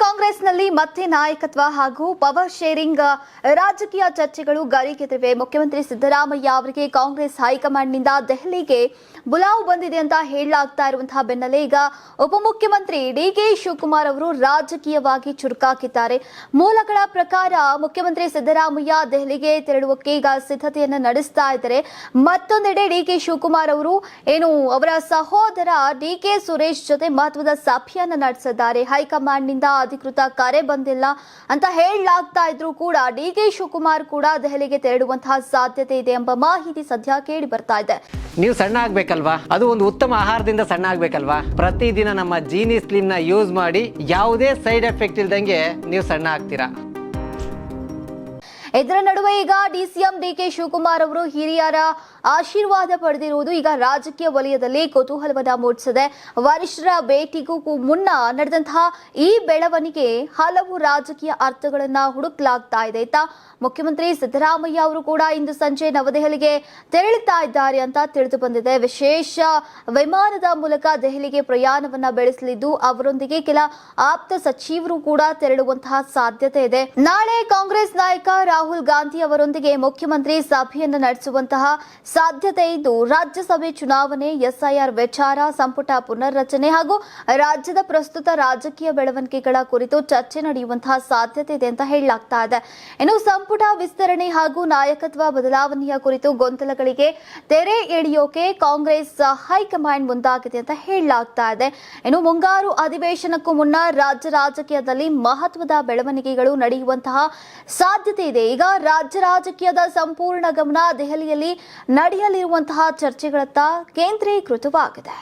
ಕಾಂಗ್ರೆಸ್ನಲ್ಲಿ ಮತ್ತೆ ನಾಯಕತ್ವ ಹಾಗೂ ಪವರ್ ಶೇರಿಂಗ್ ರಾಜಕೀಯ ಚರ್ಚೆಗಳು ಗರಿಗೆದರಿವೆ. ಮುಖ್ಯಮಂತ್ರಿ ಸಿದ್ದರಾಮಯ್ಯ ಅವರಿಗೆ ಕಾಂಗ್ರೆಸ್ ಹೈಕಮಾಂಡ್ನಿಂದ ದೆಹಲಿಗೆ ಬುಲಾವ್ ಬಂದಿದೆ ಅಂತ ಹೇಳಲಾಗ್ತಾ ಇರುವಂತಹ ಬೆನ್ನಲ್ಲೇ ಈಗ ಉಪಮುಖ್ಯಮಂತ್ರಿ ಡಿಕೆ ಶಿವಕುಮಾರ್ ಅವರು ರಾಜಕೀಯವಾಗಿ ಚುರುಕಾಗಿದ್ದಾರೆ. ಮೂಲಗಳ ಪ್ರಕಾರ ಮುಖ್ಯಮಂತ್ರಿ ಸಿದ್ದರಾಮಯ್ಯ ದೆಹಲಿಗೆ ತೆರಳುವಕ್ಕೆ ಈಗ ಸಿದ್ಧತೆಯನ್ನು ನಡೆಸ್ತಾ ಇದ್ದಾರೆ. ಮತ್ತೊಂದೆಡೆ ಡಿಕೆ ಶಿವಕುಮಾರ್ ಅವರು ಅವರ ಸಹೋದರ ಡಿಕೆ ಸುರೇಶ್ ಜೊತೆ ಮಹತ್ವದ ಸಭೆಯನ್ನು ನಡೆಸಿದ್ದಾರೆ. ಹೈಕಮಾಂಡ್ನಿಂದ ಅಧಿಕೃತ ಕರೆ ಬಂದಿಲ್ಲ ಅಂತ ಹೇಳಲಾಗ್ತಾ ಇದ್ರು ಕೂಡ ಡಿಕೆ ಶಿವಕುಮಾರ್ ಕೂಡ ದೆಹಲಿಗೆ ತೆರಳುವಂತಹ ಸಾಧ್ಯತೆ ಇದೆ ಎಂಬ ಮಾಹಿತಿ ಸದ್ಯ ಕೇಳಿ ಬರ್ತಾ ಇದೆ. ನೀವು ಸಣ್ಣ ಆಗ್ಬೇಕಲ್ವಾ? ಅದು ಒಂದು ಉತ್ತಮ ಆಹಾರದಿಂದ ಸಣ್ಣ ಆಗ್ಬೇಕಲ್ವಾ? ಪ್ರತಿದಿನ ನಮ್ಮ ಜೀನಿ ಸ್ಲಿಮ್ ನ ಯೂಸ್ ಮಾಡಿ ಯಾವುದೇ ಸೈಡ್ ಎಫೆಕ್ಟ್ ಇಲ್ದಂಗೆ ನೀವು ಸಣ್ಣ ಆಗ್ತೀರಾ. ಇದರ ನಡುವೆ ಈಗ ಡಿಸಿಎಂ ಡಿಕೆ ಶಿವಕುಮಾರ್ ಅವರು ಹಿರಿಯರ ಆಶೀರ್ವಾದ ಪಡೆದಿರುವುದು ಈಗ ರಾಜಕೀಯ ವಲಯದಲ್ಲಿ ಕುತೂಹಲವನ್ನ ಮೂಡಿಸಿದೆ. ವರಿಷ್ಠರ ಭೇಟಿಗೂ ಮುನ್ನ ನಡೆದಂತಹ ಈ ಬೆಳವಣಿಗೆ ಹಲವು ರಾಜಕೀಯ ಅರ್ಥಗಳನ್ನ ಹುಡುಕಲಾಗ್ತಾ ಇದೆ. ಮುಖ್ಯಮಂತ್ರಿ ಸಿದ್ದರಾಮಯ್ಯ ಅವರು ಕೂಡ ಇಂದು ಸಂಜೆ ನವದೆಹಲಿಗೆ ತೆರಳುತ್ತಾ ಇದ್ದಾರೆ ಅಂತ ತಿಳಿದು ಬಂದಿದೆ. ವಿಶೇಷ ವಿಮಾನದ ಮೂಲಕ ದೆಹಲಿಗೆ ಪ್ರಯಾಣವನ್ನ ಬೆಳೆಸಲಿದ್ದು ಅವರೊಂದಿಗೆ ಕೆಲ ಆಪ್ತ ಸಚಿವರು ಕೂಡ ತೆರಳುವಂತಹ ಸಾಧ್ಯತೆ ಇದೆ. ನಾಳೆ ಕಾಂಗ್ರೆಸ್ ನಾಯಕ ರಾಹುಲ್ ಗಾಂಧಿ ಅವರೊಂದಿಗೆ ಮುಖ್ಯಮಂತ್ರಿ ಸಭೆಯನ್ನು ನಡೆಸುವಂತಹ ಸಾಧ್ಯತೆ ಇದ್ದು ರಾಜ್ಯಸಭೆ ಚುನಾವಣೆ, ಎಸ್ಐಆರ್ ವಿಚಾರ, ಸಂಪುಟ ಪುನರ್ರಚನೆ ಹಾಗೂ ರಾಜ್ಯದ ಪ್ರಸ್ತುತ ರಾಜಕೀಯ ಬೆಳವಣಿಗೆಗಳ ಕುರಿತು ಚರ್ಚೆ ನಡೆಯುವಂತಹ ಸಾಧ್ಯತೆ ಇದೆ ಅಂತ ಹೇಳಲಾಗ್ತಾ ಇದೆ. ಇನ್ನು ಸಂಪುಟ ವಿಸ್ತರಣೆ ಹಾಗೂ ನಾಯಕತ್ವ ಬದಲಾವಣೆಯ ಕುರಿತು ಗೊಂದಲಗಳಿಗೆ ತೆರೆ ಎಳೆಯೋಕೆ ಕಾಂಗ್ರೆಸ್ ಹೈಕಮಾಂಡ್ ಮುಂದಾಗಿದೆ ಅಂತ ಹೇಳಲಾಗ್ತಾ ಇದೆ. ಇನ್ನು ಮುಂಗಾರು ಅಧಿವೇಶನಕ್ಕೂ ಮುನ್ನ ರಾಜ್ಯ ರಾಜಕೀಯದಲ್ಲಿ ಮಹತ್ವದ ಬೆಳವಣಿಗೆಗಳು ನಡೆಯುವಂತಹ ಸಾಧ್ಯತೆ ಇದೆ. ಈಗ ರಾಜ್ಯ ರಾಜಕೀಯದ ಸಂಪೂರ್ಣ ಗಮನ ದೆಹಲಿಯಲ್ಲಿ ನಡೆಯಲಿರುವಂತಹ ಚರ್ಚೆಗಳತ್ತ ಕೇಂದ್ರೀಕೃತವಾಗಿದೆ.